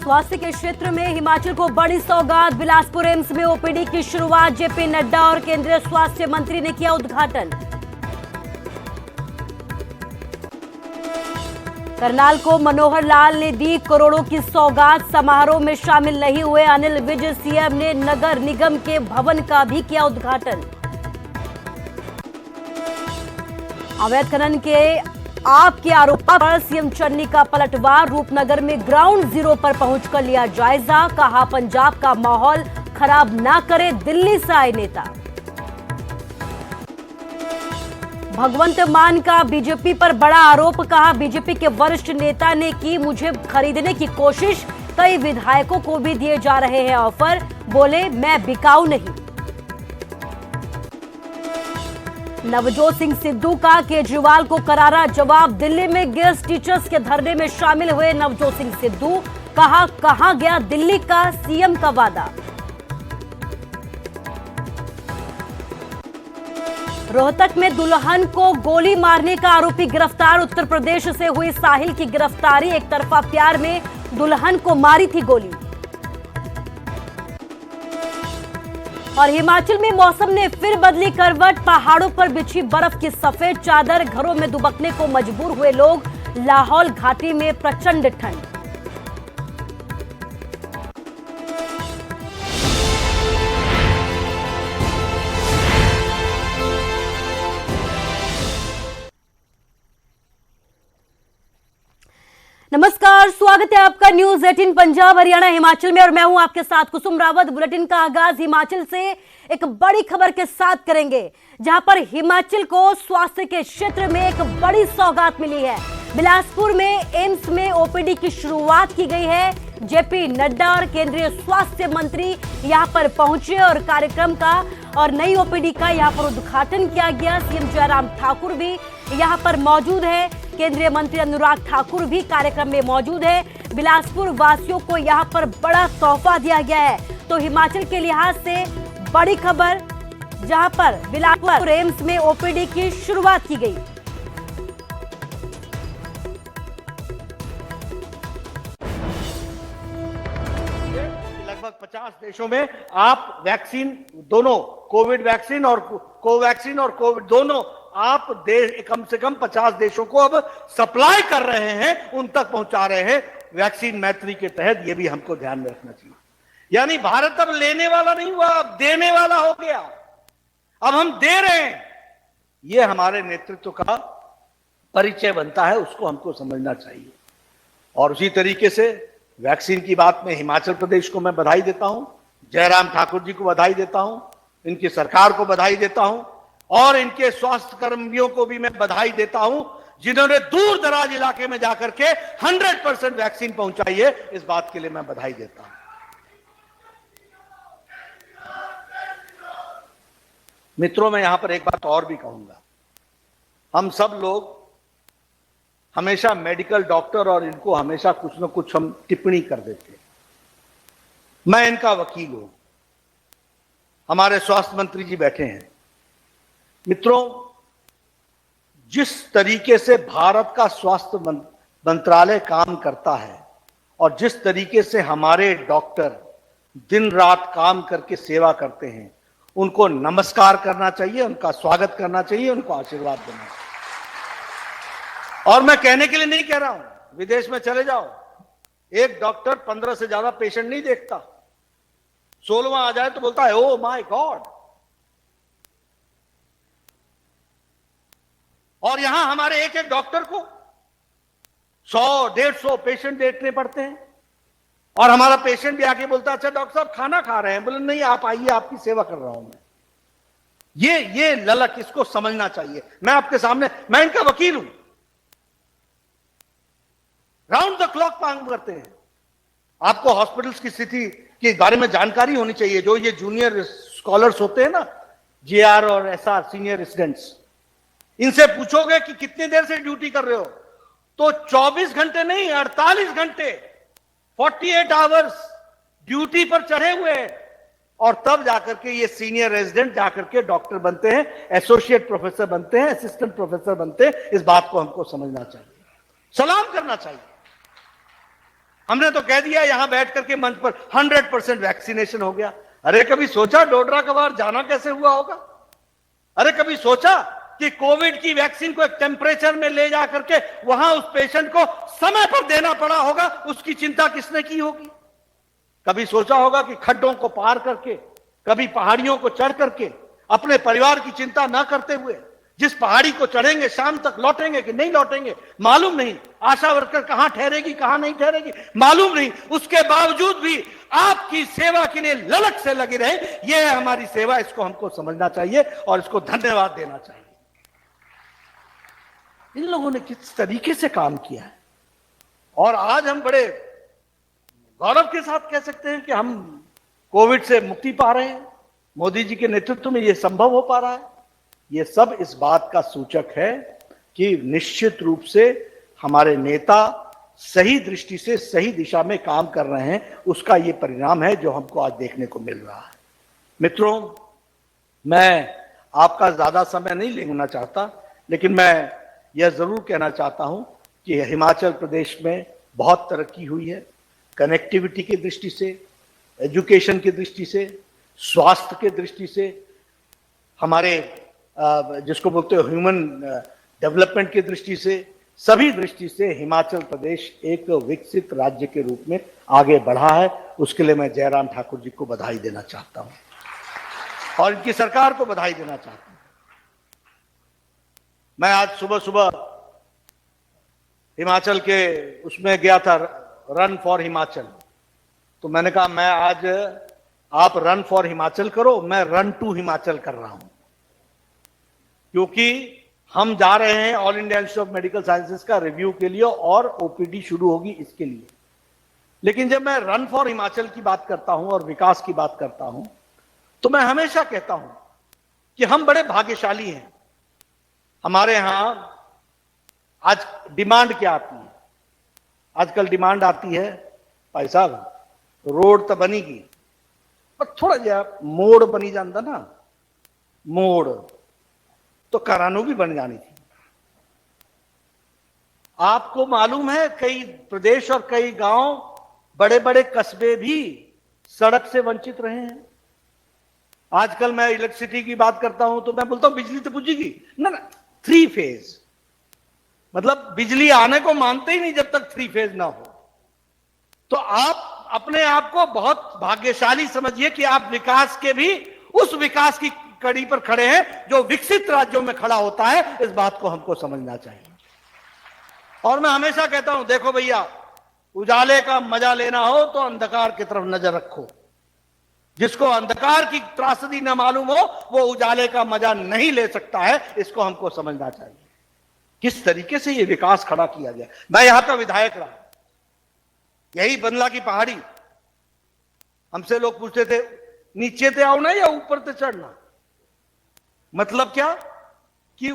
स्वास्थ्य के क्षेत्र में हिमाचल को बड़ी सौगात। बिलासपुर एम्स में ओपीडी की शुरुआत। जेपी नड्डा और केंद्रीय स्वास्थ्य मंत्री ने किया उद्घाटन। करनाल को मनोहर लाल ने दी करोड़ों की सौगात। समारोह में शामिल नहीं हुए अनिल विज। सीएम ने नगर निगम के भवन का भी किया उद्घाटन। अवैध खनन के आपके आरोप पर सीएम चन्नी का पलटवार। रूपनगर में ग्राउंड जीरो पर पहुंचकर लिया जायजा। कहा पंजाब का माहौल खराब ना करे दिल्ली से आए नेता। भगवंत मान का बीजेपी पर बड़ा आरोप। कहा बीजेपी के वरिष्ठ नेता ने की मुझे खरीदने की कोशिश। कई विधायकों को भी दिए जा रहे हैं ऑफर। बोले मैं बिकाऊ नहीं। नवजोत सिंह सिद्धू का केजरीवाल को करारा जवाब। दिल्ली में गेस्ट टीचर्स के धरने में शामिल हुए नवजोत सिंह सिद्धू। कहा कहां गया दिल्ली का सीएम का वादा। रोहतक में दुल्हन को गोली मारने का आरोपी गिरफ्तार। उत्तर प्रदेश से हुई साहिल की गिरफ्तारी। एक तरफा प्यार में दुल्हन को मारी थी गोली। और हिमाचल में मौसम ने फिर बदली करवट। पहाड़ों पर बिछी बर्फ की सफेद चादर। घरों में दुबकने को मजबूर हुए लोग। लाहौल घाटी में प्रचंड ठंड। नमस्कार, स्वागत है आपका न्यूज 18 पंजाब हरियाणा हिमाचल में और मैं हूं आपके साथ कुसुम रावत। बुलेटिन का आगाज हिमाचल से एक बड़ी खबर के साथ करेंगे, जहां पर हिमाचल को स्वास्थ्य के क्षेत्र में एक बड़ी सौगात मिली है। बिलासपुर में एम्स में ओपीडी की शुरुआत की गई है। जेपी नड्डा और केंद्रीय स्वास्थ्य मंत्री यहां पर पहुंचे और कार्यक्रम का और नई ओपीडी का यहां पर उद्घाटन किया गया। सीएम जयराम ठाकुर भी यहां पर मौजूद है। केंद्रीय मंत्री अनुराग ठाकुर भी कार्यक्रम में मौजूद है। बिलासपुर वासियों को यहां पर बड़ा तोहफा दिया गया है। तो हिमाचल के लिहाज से बड़ी खबर, जहां पर बिलासपुर एम्स में ओपीडी की शुरुआत की गई। लगभग 50 देशों में आप वैक्सीन दोनों, कोविड वैक्सीन और कोवैक्सीन और कोविड दोनों आप कम से कम 50 देशों को अब सप्लाई कर रहे हैं, उन तक पहुंचा रहे हैं वैक्सीन मैत्री के तहत। ये भी हमको ध्यान में रखना चाहिए। यानी भारत अब लेने वाला नहीं हुआ, अब देने वाला हो गया। अब हम दे रहे हैं। ये हमारे नेतृत्व का परिचय बनता है, उसको हमको समझना चाहिए। और उसी तरीके से वैक्सीन की बात में हिमाचल प्रदेश को मैं बधाई देता हूं, जयराम ठाकुर जी को बधाई देता हूं, इनकी सरकार को बधाई देता हूं और इनके स्वास्थ्य कर्मियों को भी मैं बधाई देता हूं, जिन्होंने दूर दराज इलाके में जाकर के 100% वैक्सीन पहुंचाई है। इस बात के लिए मैं बधाई देता हूं। मित्रों, मैं यहां पर एक बात और भी कहूंगा। हम सब लोग हमेशा मेडिकल डॉक्टर और इनको हमेशा कुछ न कुछ हम टिप्पणी कर देते हैं। मैं इनका वकील हूं। हमारे स्वास्थ्य मंत्री जी बैठे हैं। मित्रों, जिस तरीके से भारत का स्वास्थ्य मंत्रालय काम करता है और जिस तरीके से हमारे डॉक्टर दिन रात काम करके सेवा करते हैं, उनको नमस्कार करना चाहिए, उनका स्वागत करना चाहिए, उनको आशीर्वाद देना चाहिए। और मैं कहने के लिए नहीं कह रहा हूं, विदेश में चले जाओ, एक डॉक्टर 15 से ज्यादा पेशेंट नहीं देखता। 16वां आ जाए तो बोलता है ओ माय गॉड। और यहां हमारे एक एक डॉक्टर को 100-150 पेशेंट देखने पड़ते हैं। और हमारा पेशेंट भी आके बोलता है अच्छा डॉक्टर साहब खाना खा रहे हैं। बोले नहीं, आप आइए, आपकी सेवा कर रहा हूं मैं। ये ललक, इसको समझना चाहिए। मैं आपके सामने, मैं इनका वकील हूं। राउंड द क्लॉक काम करते हैं। आपको हॉस्पिटल्स की स्थिति के बारे में जानकारी होनी चाहिए। जो ये जूनियर स्कॉलर्स होते हैं ना, जेआर और एसआर, सीनियर रेसिडेंट्स, इनसे पूछोगे कि कितनी देर से ड्यूटी कर रहे हो, तो 24 घंटे नहीं, 48 घंटे, 48 आवर्स ड्यूटी पर चढ़े हुए हैं। और तब जाकर के ये सीनियर रेजिडेंट जाकर के डॉक्टर बनते हैं, एसोसिएट प्रोफेसर बनते हैं, असिस्टेंट प्रोफेसर बनते हैं। इस बात को हमको समझना चाहिए, सलाम करना चाहिए। हमने तो कह दिया यहां बैठ करके मंच पर 100% वैक्सीनेशन हो गया। अरे कभी सोचा डोडरा कबार जाना कैसे हुआ होगा? अरे कभी सोचा कि कोविड की वैक्सीन को एक टेम्परेचर में ले जा करके वहां उस पेशेंट को समय पर देना पड़ा होगा, उसकी चिंता किसने की होगी? कभी सोचा होगा कि खड्डों को पार करके, कभी पहाड़ियों को चढ़ करके, अपने परिवार की चिंता ना करते हुए जिस पहाड़ी को चढ़ेंगे शाम तक लौटेंगे कि नहीं लौटेंगे मालूम नहीं, आशा वर्कर कहां ठहरेगी कहां नहीं ठहरेगी मालूम नहीं, उसके बावजूद भी आपकी सेवा के लिए ललक से लगी रहे, यह है हमारी सेवा। इसको हमको समझना चाहिए और इसको धन्यवाद देना चाहिए। इन लोगों ने किस तरीके से काम किया है और आज हम बड़े गौरव के साथ कह सकते हैं कि हम कोविड से मुक्ति पा रहे हैं। मोदी जी के नेतृत्व में यह संभव हो पा रहा है। यह सब इस बात का सूचक है कि निश्चित रूप से हमारे नेता सही दृष्टि से सही दिशा में काम कर रहे हैं, उसका यह परिणाम है जो हमको आज देखने को मिल रहा है। मित्रों, मैं आपका ज्यादा समय नहीं लेना चाहता, लेकिन मैं यह जरूर कहना चाहता हूं कि हिमाचल प्रदेश में बहुत तरक्की हुई है, कनेक्टिविटी की दृष्टि से, एजुकेशन की दृष्टि से, स्वास्थ्य की दृष्टि से, हमारे जिसको बोलते हो ह्यूमन डेवलपमेंट की दृष्टि से, सभी दृष्टि से हिमाचल प्रदेश एक विकसित राज्य के रूप में आगे बढ़ा है। उसके लिए मैं जयराम ठाकुर जी को बधाई देना चाहता हूं और इनकी सरकार को बधाई देना चाहता हूं। मैं आज सुबह सुबह हिमाचल के उसमें गया था, रन फॉर हिमाचल, तो मैंने कहा मैं आज आप रन फॉर हिमाचल करो, मैं रन टू हिमाचल कर रहा हूं, क्योंकि हम जा रहे हैं all India institute of medical sciences का रिव्यू के लिए और ओपीडी शुरू होगी इसके लिए। लेकिन जब मैं रन फॉर हिमाचल की बात करता हूं और विकास की बात करता हूं तो मैं हमेशा कहता हूं कि हम बड़े भाग्यशाली हैं। हमारे यहां आज डिमांड क्या आती है? आजकल डिमांड आती है, भाई साहब रोड तो बनेगी पर थोड़ा जा मोड़ बनी जाता ना, मोड़ तो करानो भी बन जानी थी। आपको मालूम है कई प्रदेश और कई गांव, बड़े बड़े कस्बे भी सड़क से वंचित रहे हैं। आजकल मैं इलेक्ट्रिसिटी की बात करता हूं तो मैं बोलता हूं बिजली तो पूछेगी ना, 3 फेज, मतलब बिजली आने को मानते ही नहीं जब तक 3 फेज ना हो। तो आप अपने आप को बहुत भाग्यशाली समझिए कि आप विकास के भी उस विकास की कड़ी पर खड़े हैं जो विकसित राज्यों में खड़ा होता है। इस बात को हमको समझना चाहिए। और मैं हमेशा कहता हूं, देखो भैया, उजाले का मजा लेना हो तो अंधकार की तरफ नजर रखो। जिसको अंधकार की त्रासदी न मालूम हो वो उजाले का मजा नहीं ले सकता है। इसको हमको समझना चाहिए किस तरीके से ये विकास खड़ा किया गया। मैं यहां का विधायक रहा, यही बंदला की पहाड़ी, हमसे लोग पूछते थे नीचे से आओ ना या ऊपर से चढ़ना। मतलब क्या कि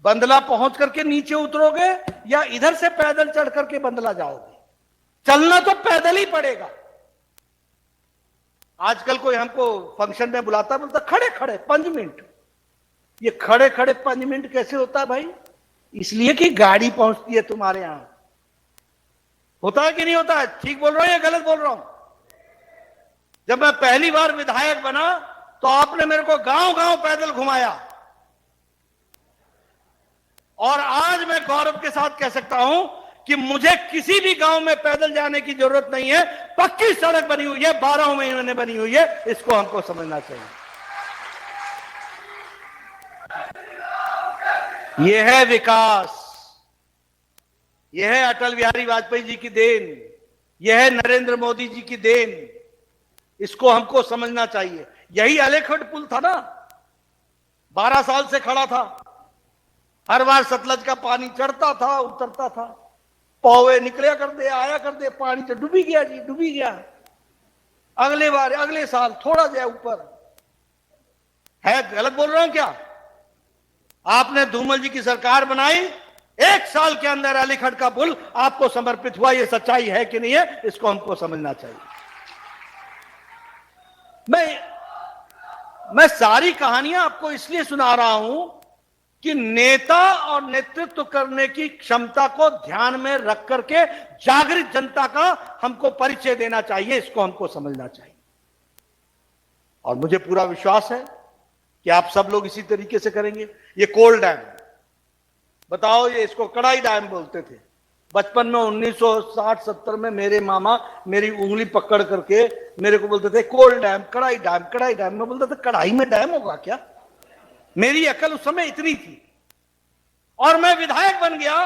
बंदला पहुंच करके नीचे उतरोगे या इधर से पैदल चढ़ करके बंदला जाओगे? चलना तो पैदल ही पड़ेगा। आजकल कोई हमको फंक्शन में बुलाता, बोलता खड़े खड़े 5 मिनट। ये खड़े खड़े 5 मिनट कैसे होता है भाई? इसलिए कि गाड़ी पहुंचती है तुम्हारे यहां। होता है कि नहीं होता है? ठीक बोल रहा हूं या गलत बोल रहा हूं? जब मैं पहली बार विधायक बना तो आपने मेरे को गांव गांव पैदल घुमाया और आज मैं गौरव के साथ कह सकता हूं कि मुझे किसी भी गांव में पैदल जाने की जरूरत नहीं है। पक्की सड़क बनी हुई है, 12 महीने बनी हुई है। इसको हमको समझना चाहिए। यह है विकास, यह है अटल बिहारी वाजपेयी जी की देन, यह है नरेंद्र मोदी जी की देन। इसको हमको समझना चाहिए। यही अलेखड़ पुल था ना, 12 साल से खड़ा था। हर बार सतलज का पानी चढ़ता था, उतरता था, पौवे निकले कर दे, आया कर दे, पानी तो डूबी गया जी, डूबी गया। अगले बार अगले साल थोड़ा जाए ऊपर। है गलत बोल रहा हूं क्या? आपने धूमल जी की सरकार बनाई, 1 साल के अंदर अलीखड़ का पुल आपको समर्पित हुआ। यह सच्चाई है कि नहीं है? इसको हमको समझना चाहिए। मैं सारी कहानियां आपको इसलिए सुना रहा हूं कि नेता और नेतृत्व करने की क्षमता को ध्यान में रख करके जागृत जनता का हमको परिचय देना चाहिए, इसको हमको समझना चाहिए। और मुझे पूरा विश्वास है कि आप सब लोग इसी तरीके से करेंगे। ये कोल डैम बताओ, ये इसको कड़ाई डैम बोलते थे बचपन में। 1960-70 में मेरे मामा मेरी उंगली पकड़ करके मेरे को बोलते थे कोल डैम, कड़ाई डैम, कड़ाई डैम। मैं बोलता था कड़ाई में डैम होगा क्या? मेरी अकल उस समय इतनी थी। और मैं विधायक बन गया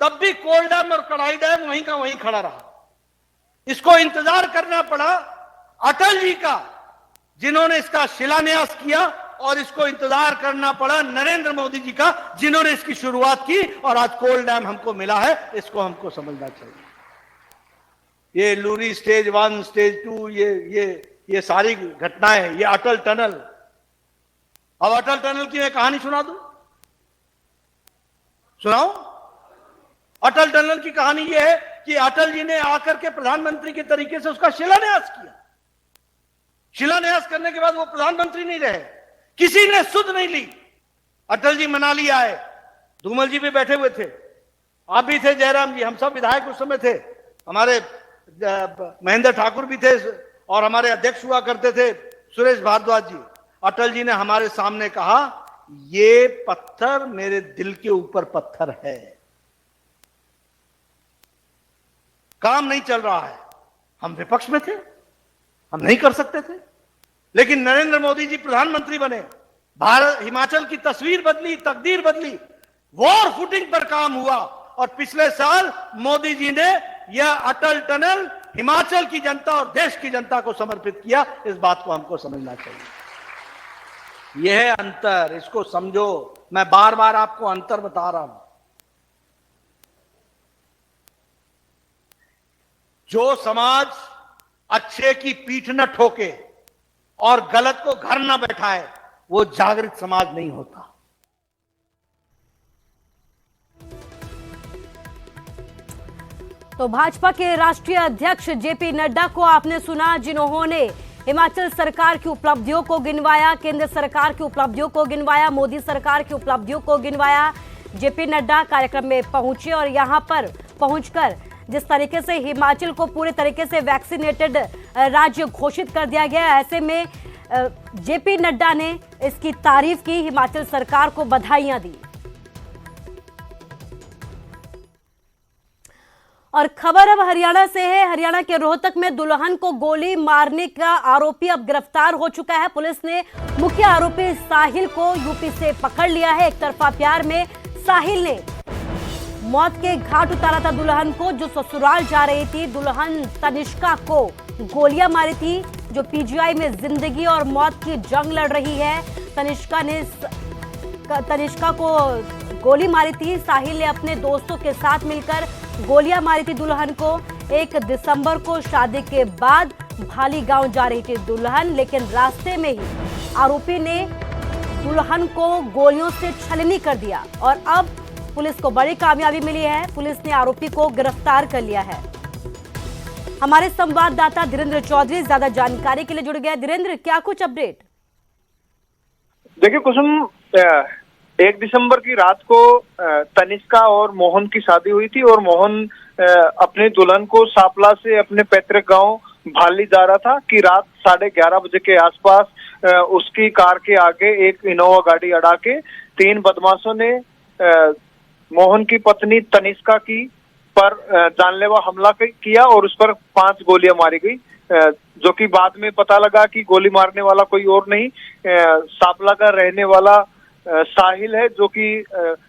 तब भी कोल डैम और कड़ाई डैम वहीं का वहीं खड़ा रहा। इसको इंतजार करना पड़ा अटल जी का, जिन्होंने इसका शिलान्यास किया, और इसको इंतजार करना पड़ा नरेंद्र मोदी जी का, जिन्होंने इसकी शुरुआत की। और आज कोल डैम हमको मिला है, इसको हमको समझना चाहिए। ये लूरी स्टेज 1, स्टेज 2, ये सारी घटनाएं, ये अटल टनल। अब अटल टनल की मैं कहानी सुना दूं, सुनाओ। अटल टनल की कहानी यह है कि अटल जी ने आकर के प्रधानमंत्री के तरीके से उसका शिलान्यास किया। शिलान्यास करने के बाद वो प्रधानमंत्री नहीं रहे, किसी ने सुध नहीं ली। अटल जी मनाली आए, धूमल जी भी बैठे हुए थे, आप भी थे, जयराम जी, हम सब विधायक उस समय थे, हमारे महेंद्र ठाकुर भी थे, और हमारे अध्यक्ष हुआ करते थे सुरेश भारद्वाज जी। अटल जी ने हमारे सामने कहा, ये पत्थर मेरे दिल के ऊपर पत्थर है, काम नहीं चल रहा है। हम विपक्ष में थे, हम नहीं कर सकते थे, लेकिन नरेंद्र मोदी जी प्रधानमंत्री बने, भारत हिमाचल की तस्वीर बदली, तकदीर बदली, वॉर फुटिंग पर काम हुआ। और पिछले साल मोदी जी ने यह अटल टनल हिमाचल की जनता और देश की जनता को समर्पित किया। इस बात को हमको समझना चाहिए। यह है अंतर, इसको समझो। मैं बार बार आपको अंतर बता रहा हूं। जो समाज अच्छे की पीठ न ठोके और गलत को घर न बैठाए, वो जागृत समाज नहीं होता। तो भाजपा के राष्ट्रीय अध्यक्ष जेपी नड्डा को आपने सुना, जिन्होंने हिमाचल सरकार की उपलब्धियों को गिनवाया, केंद्र सरकार की उपलब्धियों को गिनवाया, मोदी सरकार की उपलब्धियों को गिनवाया। जेपी नड्डा कार्यक्रम में पहुंचे और यहां पर पहुंचकर जिस तरीके से हिमाचल को पूरे तरीके से वैक्सीनेटेड राज्य घोषित कर दिया गया, ऐसे में जेपी नड्डा ने इसकी तारीफ की, हिमाचल सरकार को बधाइयां दी। और खबर अब हरियाणा से है। हरियाणा के रोहतक में दुल्हन को गोली मारने का आरोपी अब गिरफ्तार हो चुका है। पुलिस ने मुख्य आरोपी साहिल को यूपी से पकड़ लिया है। एक तरफा प्यार में साहिल ने मौत के घाट उतारा था दुल्हन को, जो ससुराल जा रही थी। दुल्हन तनिष्का को गोलियां मारी थी, जो पीजीआई में जिंदगी और मौत की जंग लड़ रही है। तनिष्का को गोली मारी थी। साहिल ने अपने दोस्तों के साथ मिलकर गोलियां मारी थी दुल्हन को। 1 दिसंबर को शादी के बाद भाली गांव जा रही थी दुल्हन, लेकिन रास्ते में ही आरोपी ने दुल्हन को गोलियों से छलनी कर दिया और अब पुलिस को बड़ी कामयाबी मिली है। पुलिस ने आरोपी को गिरफ्तार कर लिया है। हमारे संवाददाता धीरेन्द्र चौधरी ज्यादा जानकारी के लिए जुड़ गया। धीरेन्द्र, क्या कुछ अपडेट? देखिए कुसुम, 1 दिसंबर की रात को तनिष्का और मोहन की शादी हुई थी और मोहन अपने दुल्हन को सापला से अपने पैतृक गांव भाली जा रहा था कि रात 11:30 बजे के आसपास उसकी कार के आगे एक इनोवा गाड़ी अड़ा के 3 बदमाशों ने मोहन की पत्नी तनिष्का की पर जानलेवा हमला किया और उस पर 5 गोलियां मारी गई, जो कि बाद में पता लगा कि गोली मारने वाला कोई और नहीं, सापला का रहने वाला साहिल है, जो कि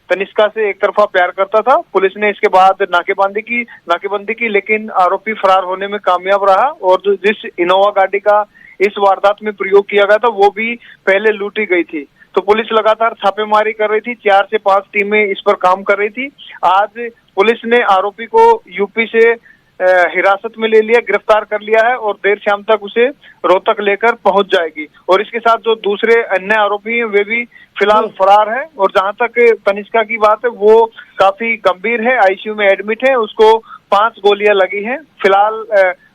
तनिष्का से एक तरफा प्यार करता था। पुलिस ने इसके बाद नाकेबंदी की, लेकिन आरोपी फरार होने में कामयाब रहा और जिस इनोवा गाड़ी का इस वारदात में प्रयोग किया गया था वो भी पहले लूटी गई थी। तो पुलिस लगातार छापेमारी कर रही थी, 4 से 5 टीमें इस पर काम कर रही थी। आज पुलिस ने आरोपी को यूपी से हिरासत में ले लिया, गिरफ्तार कर लिया है और देर शाम तक उसे रोहतक लेकर पहुंच जाएगी। और इसके साथ जो दूसरे अन्य आरोपी हैं वे भी फिलहाल फरार हैं। और जहां तक तनिष्का की बात है वो काफी गंभीर है, आईसीयू में एडमिट है, उसको 5 गोलियां लगी हैं। फिलहाल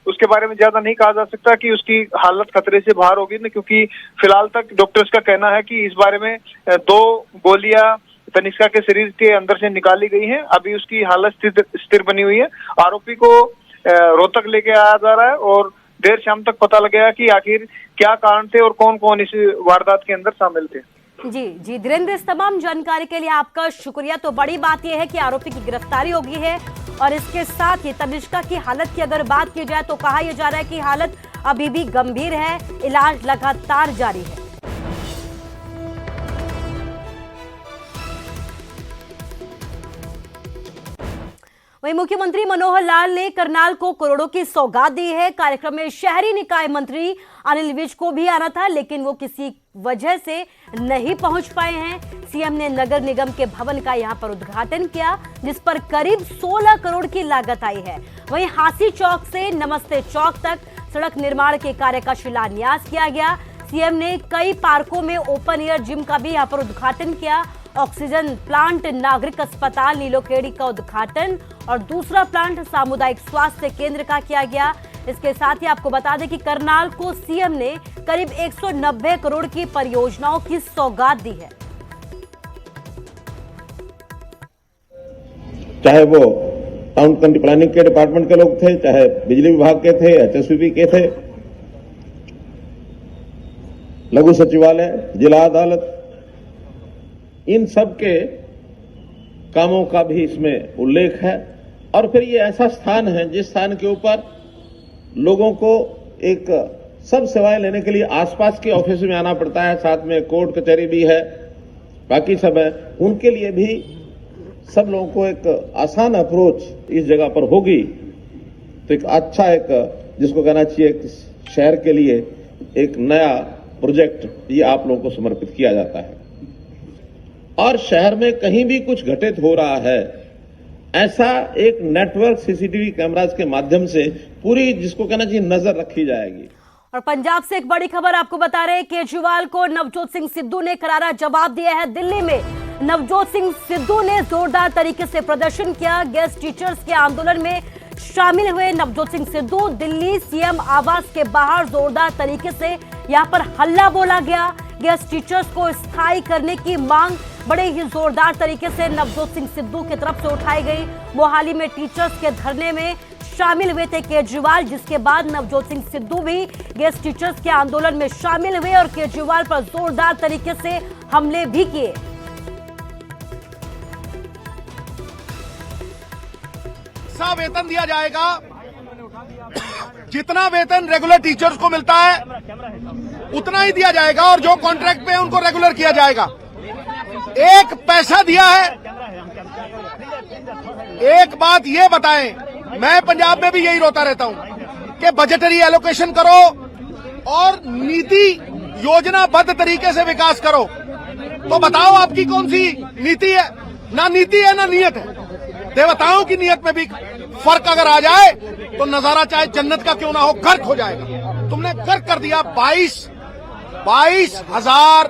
उसके बारे में ज्यादा नहीं कहा जा सकता कि उसकी हालत खतरे से बाहर होगी ना, क्योंकि फिलहाल तक डॉक्टर्स का कहना है कि इस बारे में 2 गोलियां तनिष्का के शरीर के अंदर से निकाली गई हैं। अभी उसकी हालत स्थिर बनी हुई है। आरोपी को रोहतक लेके आया जा रहा है और देर शाम तक पता लगेगा कि आखिर क्या कारण थे और कौन कौन इस वारदात के अंदर शामिल थे। जी धीरेन्द्र, इस तमाम जानकारी के लिए आपका शुक्रिया। तो बड़ी बात यह है कि आरोपी की गिरफ्तारी हो गई है और इसके साथ ही तनिष्का की हालत की अगर बात की जाए तो कहा यह जा रहा है कि हालत अभी भी गंभीर है, इलाज लगातार जारी है। वहीं मुख्यमंत्री मनोहर लाल ने करनाल को करोड़ों की सौगात दी है। कार्यक्रम में शहरी निकाय मंत्री अनिल विज को भी आना था, लेकिन वो किसी वजह से नहीं पहुंच पाए हैं। सीएम ने नगर निगम के भवन का यहां पर उद्घाटन किया, जिस पर करीब 16 करोड़ की लागत आई है। वहीं हासी चौक से नमस्ते चौक तक सड़क निर्माण के कार्य का शिलान्यास किया गया। सीएम ने कई पार्कों में ओपन एयर जिम का भी यहां पर उद्घाटन किया। ऑक्सीजन प्लांट, नागरिक अस्पताल नीलोखेड़ी का उद्घाटन और दूसरा प्लांट सामुदायिक स्वास्थ्य केंद्र का किया गया। इसके साथ ही आपको बता दें कि करनाल को सीएम ने करीब 190 करोड़ की परियोजनाओं की सौगात दी है। चाहे वो टाउन प्लानिंग के डिपार्टमेंट के लोग थे, चाहे बिजली विभाग के थे, एचएसपी के थे, लघु सचिवालय, जिला अदालत, इन सब के कामों का भी इसमें उल्लेख है। और फिर ये ऐसा स्थान है जिस स्थान के ऊपर लोगों को एक सब सेवाएं लेने के लिए आसपास के ऑफिस में आना पड़ता है, साथ में कोर्ट कचहरी भी है, बाकी सब है। उनके लिए भी सब लोगों को एक आसान अप्रोच इस जगह पर होगी तो एक अच्छा, एक जिसको कहना चाहिए एक शहर के लिए एक नया प्रोजेक्ट ये आप लोगों को समर्पित किया जाता है। और शहर में कहीं भी कुछ घटित हो रहा है, ऐसा एक नेटवर्क सीसीटीवी कैमरास के माध्यम से पूरी, जिसको कहना चाहिए, नजर रखी जाएगी। और पंजाब से एक बड़ी खबर आपको बता रहे हैं, केजरीवाल को नवजोत सिंह सिद्धू ने करारा जवाब दिया है। दिल्ली में नवजोत सिंह सिद्धू ने जोरदार तरीके से प्रदर्शन किया। गेस्ट टीचर्स के आंदोलन में शामिल हुए नवजोत सिंह सिद्धू। दिल्ली सीएम आवास के बाहर जोरदार तरीके से यहां पर हल्ला बोला गया। गेस्ट टीचर्स को स्थायी करने की मांग बड़े ही जोरदार तरीके से नवजोत सिंह सिद्धू की तरफ से उठाई गई। मोहाली में टीचर्स के धरने में शामिल हुए थे केजरीवाल, जिसके बाद नवजोत सिंह सिद्धू भी गेस्ट टीचर्स के आंदोलन में शामिल हुए और केजरीवाल पर जोरदार तरीके से हमले भी किए। सा वेतन दिया जाएगा, जितना वेतन रेगुलर टीचर्स को मिलता है उतना ही दिया जाएगा और जो कॉन्ट्रैक्ट पे है उनको रेगुलर किया जाएगा। एक पैसा दिया है। एक बात ये बताएं, मैं पंजाब में भी यही रोता रहता हूं कि बजटरी एलोकेशन करो और नीति योजनाबद्ध तरीके से विकास करो। तो बताओ आपकी कौन सी नीति है? ना नीति है ना नियत है। देवताओं की नियत में भी फर्क अगर आ जाए तो नजारा चाहे जन्नत का क्यों ना हो, गर्क हो जाएगा। तुमने गर्क कर दिया। 22,000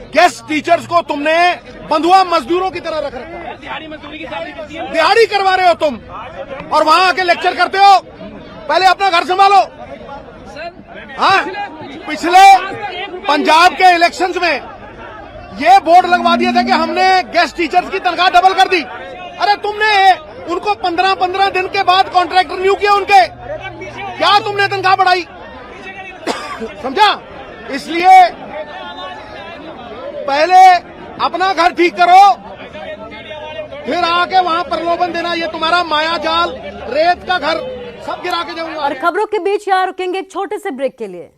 गेस्ट टीचर्स को तुमने बंधुआ मजदूरों की तरह रख रखा है। दिहाड़ी करवा रहे हो तुम और वहां आके लेक्चर करते हो। पहले अपना घर संभालो। हाँ, पिछले पंजाब के इलेक्शंस में ये बोर्ड लगवा दिए थे कि हमने गेस्ट टीचर्स की तनख्वाह डबल कर दी। अरे तुमने उनको 15-15 दिन के बाद कॉन्ट्रैक्ट रिन्यू किया उनके, क्या तुमने तनख्वाह बढ़ाई? समझा? इसलिए पहले अपना घर ठीक करो, फिर आके वहां प्रलोभन देना। ये तुम्हारा माया जाल, रेत का घर सब गिरा के जाऊंगा। और खबरों के बीच यहाँ रुकेंगे एक छोटे से ब्रेक के लिए।